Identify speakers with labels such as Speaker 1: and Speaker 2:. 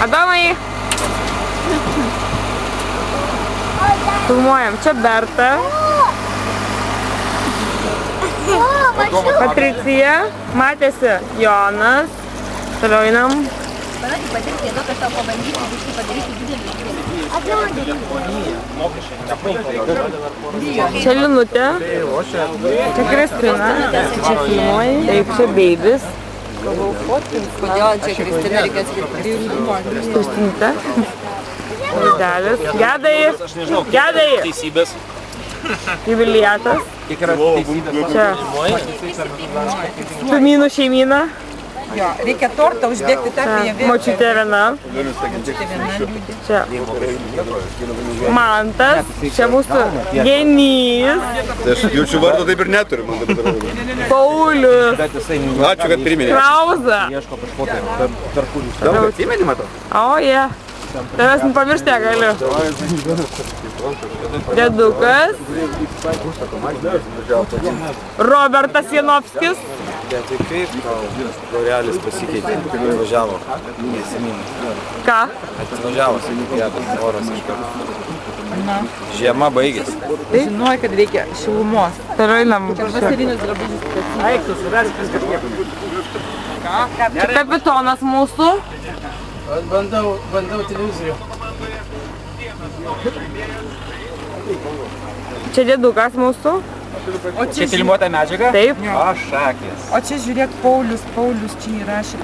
Speaker 1: Adomai. Filmuojam. Čia Berta. Patricija. Matėsi Jonas. Toliau einam. Čia Linutė. Čia Kristina. Čia filmuoji. Taip, čia Beibis.
Speaker 2: Kodėl čia Kristina reikia skirti?
Speaker 1: Kristinita. Vaizdelis. Gedai. Gedai.
Speaker 3: Teisybės.
Speaker 1: Jubiliatas. Čia Tumynų šeimyna.
Speaker 2: Jo, reikia tortą uždėkti tą prie
Speaker 1: Močiutė viena. Čia Mantas. Čia mūsų Genys.
Speaker 4: Tai aš jaučiu vardą taip ir neturiu.
Speaker 1: Paulius.
Speaker 4: Ačiū, kad priminė.
Speaker 1: Krauza.
Speaker 4: Gal atsimeni, matau?
Speaker 1: O, jie. Tavęs pamiršti galiu. Dėdukas. Robertas Janovskis.
Speaker 5: Tai kaip Lorealis pasikeitė, atvažiavo, nesimynė.
Speaker 1: Ką?
Speaker 5: Atvažiavo, sakykėtas oras iš karto. Žiema baigėsi.
Speaker 2: Žinoj, kad reikia šilumos.
Speaker 1: Toliau einam.
Speaker 2: Čia vasarinius drabužius.
Speaker 1: Čia kapitonas mūsų.
Speaker 3: Bandau televizorių.
Speaker 1: Čia dėdukas mūsų.
Speaker 3: Čia filmuota medžiaga?
Speaker 1: Taip.
Speaker 3: O šakės.
Speaker 2: O čia žiūrėk, Paulius čia įrašė.